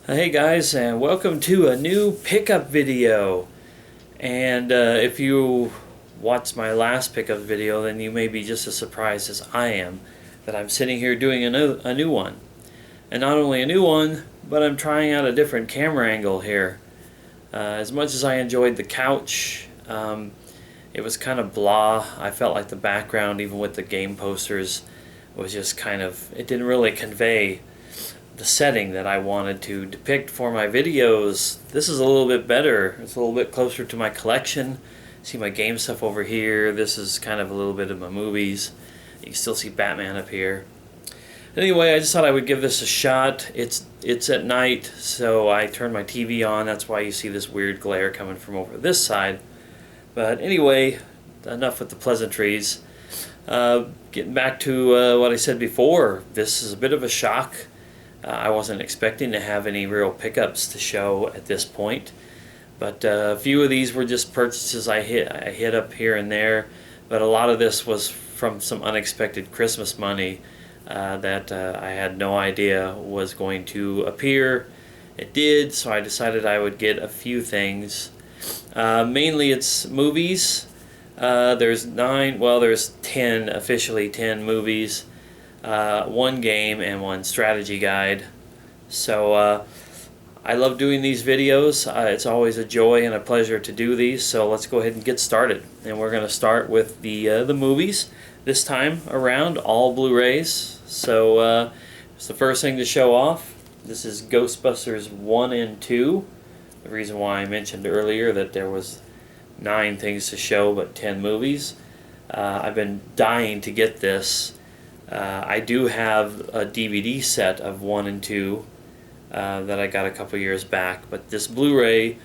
Hey guys, and welcome to a new pickup video. And if you watched my last pickup video, then you may be just as surprised as I am that I'm sitting here doing a new one. And not only a new one, but I'm trying out a different camera angle here. As much as I enjoyed the couch, it was kind of blah. I felt like the background, even with the game posters, was just kind of, it didn't really convey the setting that I wanted to depict for my videos. This is a little bit better. It's a little bit closer to my collection. See my game stuff over here. This is kind of a little bit of my movies. You can still see Batman up here. Anyway, I just thought I would give this a shot. It's at night, so I turned my TV on. That's why you see this weird glare coming from over this side. But anyway, enough with the pleasantries. Getting back to what I said before, this is a bit of a shock. I wasn't expecting to have any real pickups to show at this point, but a few of these were just purchases I hit up here and there, but a lot of this was from some unexpected Christmas money that I had no idea was going to appear. It did, so I decided I would get a few things. Mainly it's movies. There's 10, officially 10 movies. One game and one strategy guide. So I love doing these videos. It's always a joy and a pleasure to do these, so let's go ahead and get started. And we're going to start with the movies. This time around, all Blu-rays. So it's the first thing to show off. This is Ghostbusters 1 and 2. The reason why I mentioned earlier that there was 9 things to show but 10 movies. I've been dying to get this. I do have a DVD set of 1 and 2 that I got a couple years back, but this Blu-ray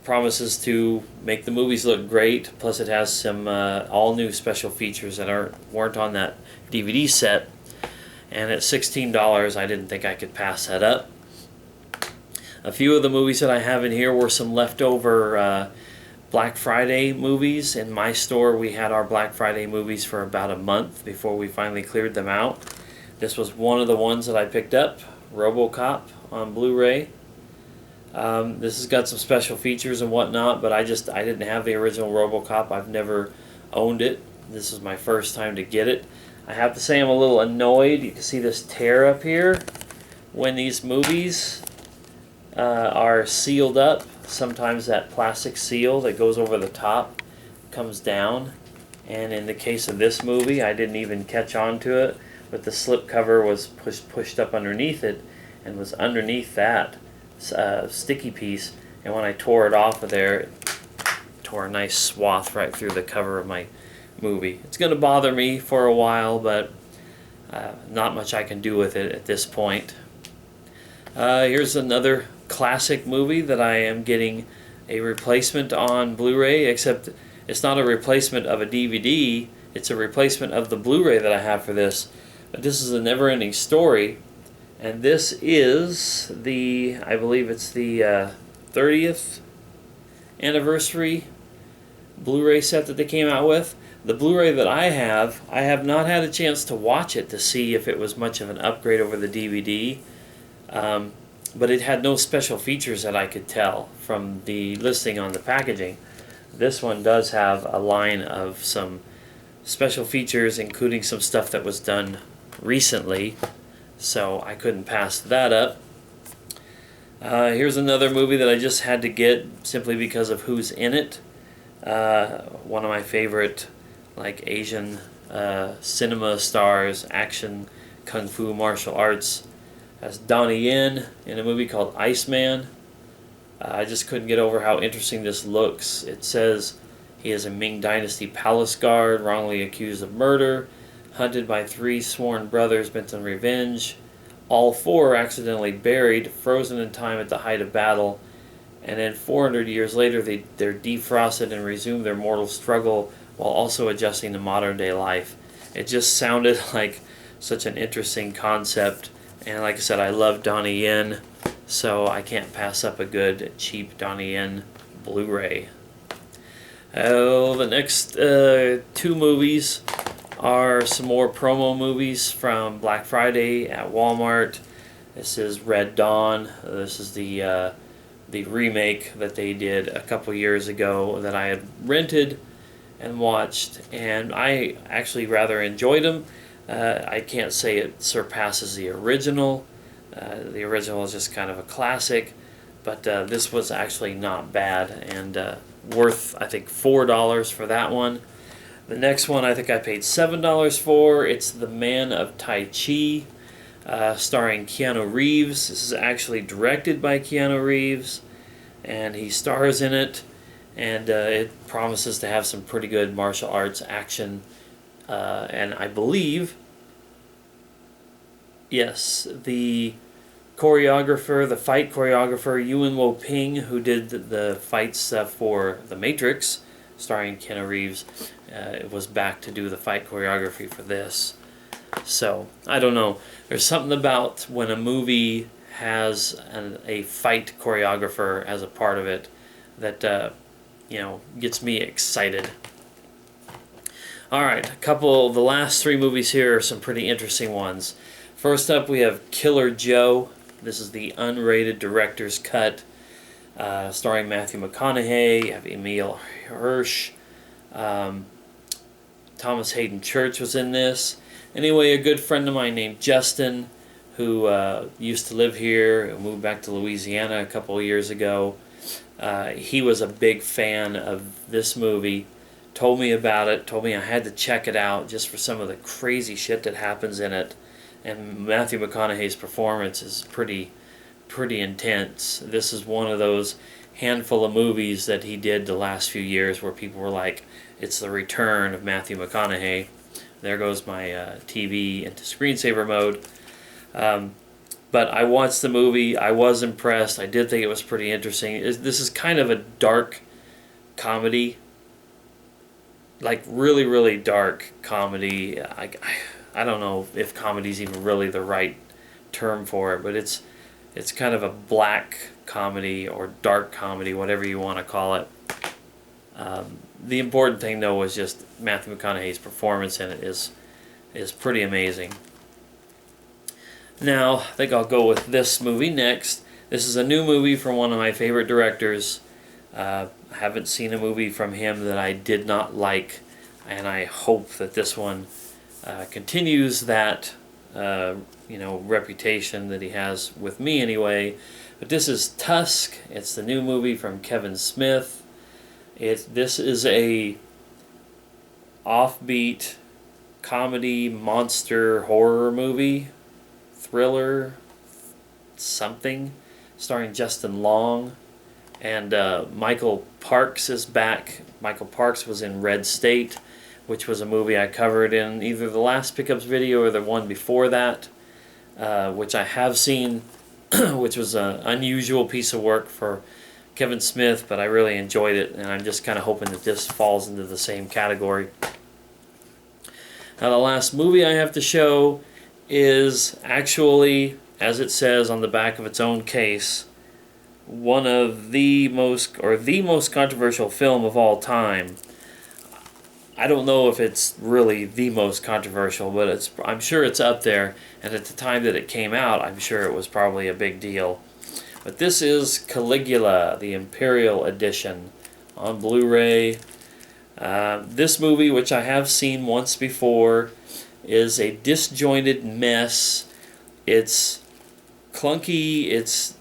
promises to make the movies look great, plus it has some all new special features that weren't on that DVD set, and at $16 I didn't think I could pass that up. A few of the movies that I have in here were some leftover Black Friday movies. In my store we had our Black Friday movies for about a month before we finally cleared them out. This was one of the ones that I picked up, RoboCop on Blu-ray. This has got some special features and whatnot, but I didn't have the original RoboCop. I've never owned it. This is my first time to get it. I have to say I'm a little annoyed. You can see this tear up here when these movies are sealed up. Sometimes that plastic seal that goes over the top comes down, and in the case of this movie I didn't even catch on to it, but the slip cover was pushed up underneath it and was underneath that sticky piece, and when I tore it off of there, it tore a nice swath right through the cover of my movie. It's going to bother me for a while, but not much I can do with it at this point. Here's another classic movie that I am getting a replacement on Blu-ray, except it's not a replacement of a DVD, it's a replacement of the Blu-ray that I have for this. But this is a Never-Ending Story, and this is I believe it's the 30th anniversary Blu-ray set that they came out with. The Blu-ray that I have not had a chance to watch it to see if it was much of an upgrade over the DVD. But it had no special features that I could tell from the listing on the packaging. This one does have a line of some special features, including some stuff that was done recently, so I couldn't pass that up. Here's another movie that I just had to get simply because of who's in it. One of my favorite Asian cinema stars, action, kung fu, martial arts. That's Donnie Yen in a movie called Iceman. I just couldn't get over how interesting this looks. It says he is a Ming Dynasty palace guard, wrongly accused of murder, hunted by 3 sworn brothers bent on revenge. All 4 are accidentally buried, frozen in time at the height of battle, and then 400 years later they're defrosted and resume their mortal struggle while also adjusting to modern day life. It just sounded like such an interesting concept. And like I said, I love Donnie Yen, so I can't pass up a good, cheap Donnie Yen Blu-ray. The next 2 movies are some more promo movies from Black Friday at Walmart. This is Red Dawn. This is the remake that they did a couple years ago that I had rented and watched, and I actually rather enjoyed them. I can't say it surpasses the original. The original is just kind of a classic, but this was actually not bad, and worth, I think, $4 for that one. The next one I think I paid $7 for. It's The Man of Tai Chi, starring Keanu Reeves. This is actually directed by Keanu Reeves, and he stars in it, and it promises to have some pretty good martial arts action, and I believe, yes, the choreographer, the fight choreographer, Yuen Wo Ping, who did the fights for The Matrix, starring Keanu Reeves, was back to do the fight choreography for this. So, I don't know. There's something about when a movie has a fight choreographer as a part of it that, gets me excited. Alright, the last three movies here are some pretty interesting ones. First up, we have Killer Joe. This is the unrated director's cut, starring Matthew McConaughey. You have Emile Hirsch. Thomas Hayden Church was in this. Anyway, a good friend of mine named Justin, who used to live here, moved back to Louisiana a couple of years ago. He was a big fan of this movie, told me about it, told me I had to check it out just for some of the crazy shit that happens in it. And Matthew McConaughey's performance is pretty intense. This is one of those handful of movies that he did the last few years where people were like, it's the return of Matthew McConaughey. There goes my TV into screensaver mode. But I watched the movie. I was impressed. I did think it was pretty interesting. This is kind of a dark comedy. Like really, really dark comedy. I don't know if comedy is even really the right term for it, but it's kind of a black comedy or dark comedy, whatever you want to call it. The important thing, though, was just Matthew McConaughey's performance in it is pretty amazing. Now, I think I'll go with this movie next. This is a new movie from one of my favorite directors. I haven't seen a movie from him that I did not like, and I hope that this one continues that reputation that he has with me anyway. But this is Tusk. It's the new movie from Kevin Smith. This is a offbeat comedy monster horror movie, thriller, something, starring Justin Long, and Michael Parks is back. Michael Parks was in Red State, which was a movie I covered in either the last Pickups video or the one before that, which I have seen, which was an unusual piece of work for Kevin Smith, but I really enjoyed it, and I'm just kind of hoping that this falls into the same category. Now, the last movie I have to show is actually, as it says on the back of its own case, one of the most controversial film of all time. I don't know if it's really the most controversial, but I'm sure it's up there, and at the time that it came out, I'm sure it was probably a big deal. But this is Caligula, the Imperial Edition, on Blu-ray. This movie, which I have seen once before, is a disjointed mess. It's clunky. It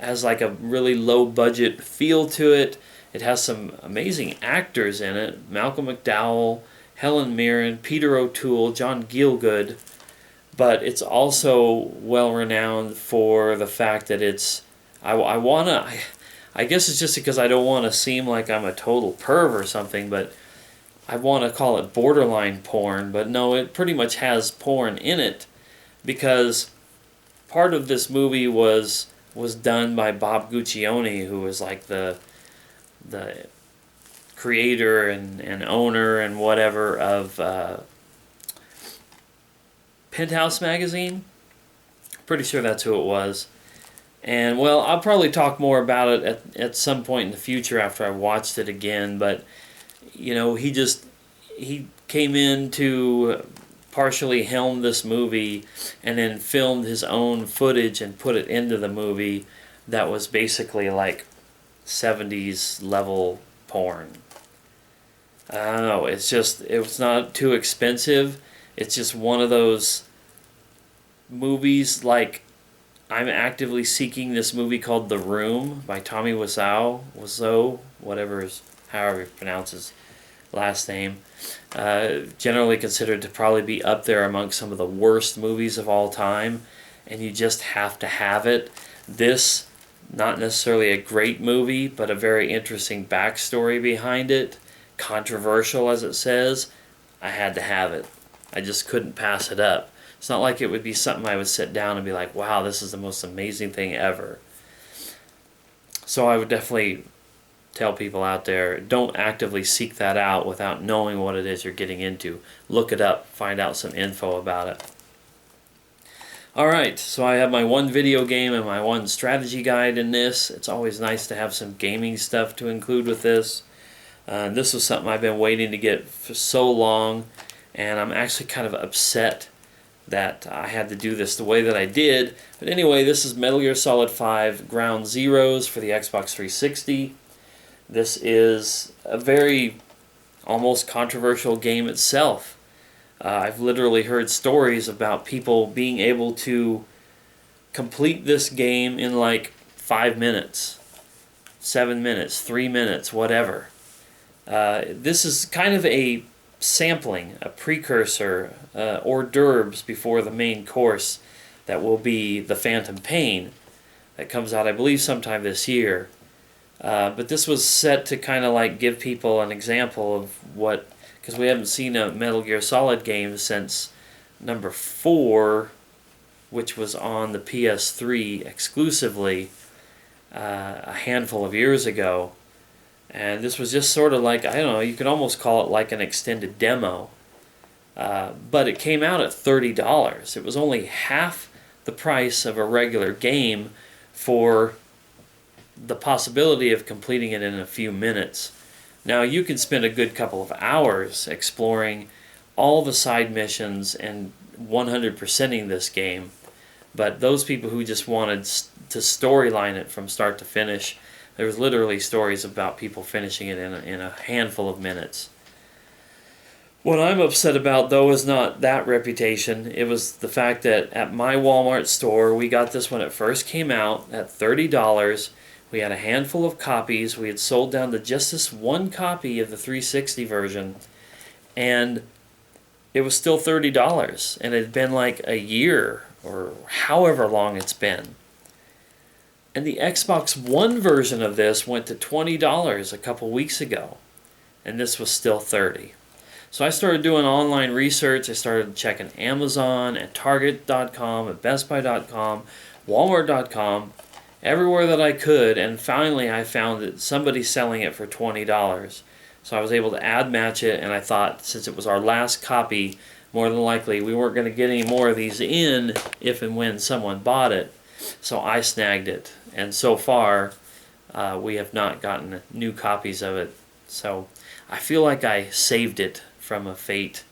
has like a really low-budget feel to it. It has some amazing actors in it. Malcolm McDowell, Helen Mirren, Peter O'Toole, John Gielgud. But it's also well-renowned for the fact that it's... I guess it's just because I don't want to seem like I'm a total perv or something, but I want to call it borderline porn. But no, it pretty much has porn in it, because part of this movie was done by Bob Guccione, who was like the creator and owner and whatever of Penthouse magazine. Pretty sure that's who it was. And, well, I'll probably talk more about it at some point in the future after I watched it again. But, he came into partially helmed this movie and then filmed his own footage and put it into the movie that was basically like 70s level porn. I don't know, it's not too expensive. It's just one of those movies, like I'm actively seeking this movie called The Room by Tommy Wiseau, however he pronounces last name. Generally considered to probably be up there among some of the worst movies of all time, and you just have to have it. This, not necessarily a great movie, but a very interesting backstory behind it. Controversial as it says, I had to have it. I just couldn't pass it up. It's not like it would be something I would sit down and be like, wow, this is the most amazing thing ever. So I would definitely tell people out there, don't actively seek that out without knowing what it is you're getting into. Look it up, find out some info about it. Alright, so I have my one video game and my one strategy guide in this. It's always nice to have some gaming stuff to include with this. This was something I've been waiting to get for so long, and I'm actually kind of upset that I had to do this the way that I did. But anyway, this is Metal Gear Solid 5 Ground Zeroes for the Xbox 360. This is a very almost controversial game itself. I've literally heard stories about people being able to complete this game in like 5 minutes, 7 minutes, 3 minutes, whatever. This is kind of a sampling, a precursor, hors d'oeuvres before the main course that will be the Phantom Pain that comes out, I believe, sometime this year. But this was set to kind of like give people an example of what, because we haven't seen a Metal Gear Solid game since number 4, which was on the PS3 exclusively a handful of years ago. And this was just sort of like, I don't know, you could almost call it like an extended demo. But it came out at $30. It was only half the price of a regular game for the possibility of completing it in a few minutes. Now, you can spend a good couple of hours exploring all the side missions and 100%ing this game. But those people who just wanted to storyline it from start to finish, there was literally stories about people finishing it in a handful of minutes. What I'm upset about, though, is not that reputation. It was the fact that at my Walmart store, we got this when it first came out at $30. We had a handful of copies. We had sold down to just this one copy of the 360 version, and it was still $30. And it had been like a year or however long it's been. And the Xbox One version of this went to $20 a couple weeks ago, and this was still $30. So I started doing online research. I started checking Amazon and Target.com and BestBuy.com, Walmart.com, everywhere that I could, and finally I found that somebody's selling it for $20. So I was able to ad match it, and I thought since it was our last copy, more than likely we weren't going to get any more of these in if and when someone bought it. So I snagged it, and so far we have not gotten new copies of it. So I feel like I saved it from a fate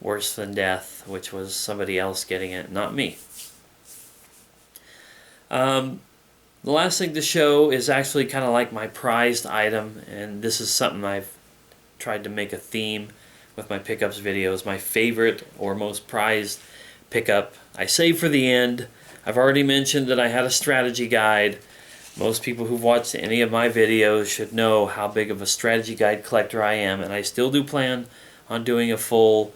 worse than death, which was somebody else getting it, not me. The last thing to show is actually kind of like my prized item, and this is something I've tried to make a theme with my pickups videos. My favorite or most prized pickup I save for the end. I've already mentioned that I had a strategy guide. Most people who've watched any of my videos should know how big of a strategy guide collector I am, and I still do plan on doing a full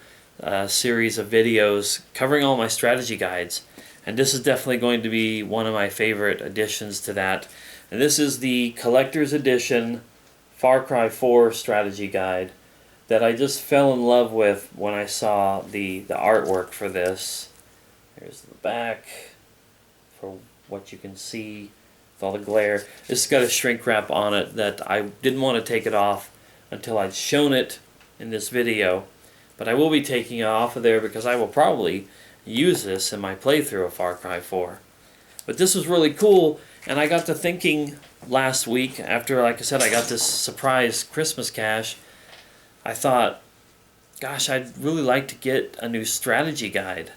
series of videos covering all my strategy guides. And this is definitely going to be one of my favorite additions to that. And this is the Collector's Edition Far Cry 4 strategy guide that I just fell in love with when I saw the artwork for this. Here's the back for what you can see with all the glare. This has got a shrink wrap on it that I didn't want to take it off until I'd shown it in this video. But I will be taking it off of there because I will probably use this in my playthrough of Far Cry 4. But this was really cool, and I got to thinking last week after, like I said, I got this surprise Christmas cash. I thought, gosh, I'd really like to get a new strategy guide.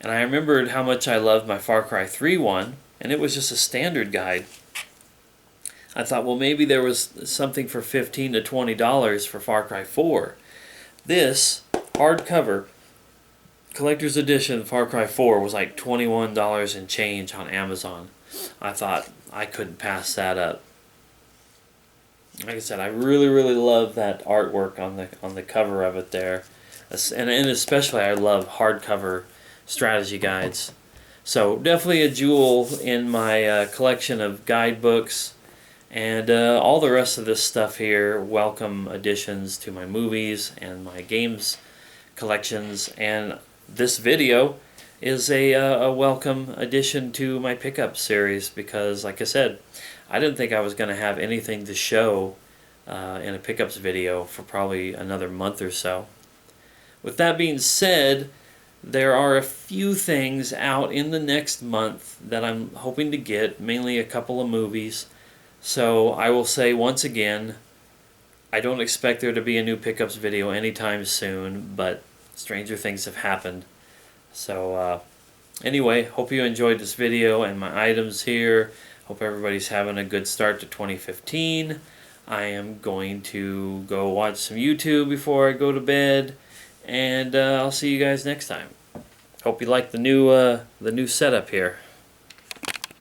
And I remembered how much I loved my Far Cry 3 one, and it was just a standard guide. I thought, well, maybe there was something for $15 to $20 for Far Cry 4. This hardcover collector's edition Far Cry 4 was like $21 and change on Amazon. I thought I couldn't pass that up. Like I said, I really, really love that artwork on the cover of it there, and especially I love hardcover strategy guides. So definitely a jewel in my collection of guidebooks, and all the rest of this stuff here. Welcome additions to my movies and my games collections, and this video is a welcome addition to my pickup series because, like I said, I didn't think I was going to have anything to show in a pickups video for probably another month or so. With that being said, there are a few things out in the next month that I'm hoping to get, mainly a couple of movies. So I will say once again, I don't expect there to be a new pickups video anytime soon, but stranger things have happened. So anyway, hope you enjoyed this video and my items here. Hope everybody's having a good start to 2015. I am going to go watch some YouTube before I go to bed, and I'll see you guys next time. Hope you like the new setup here.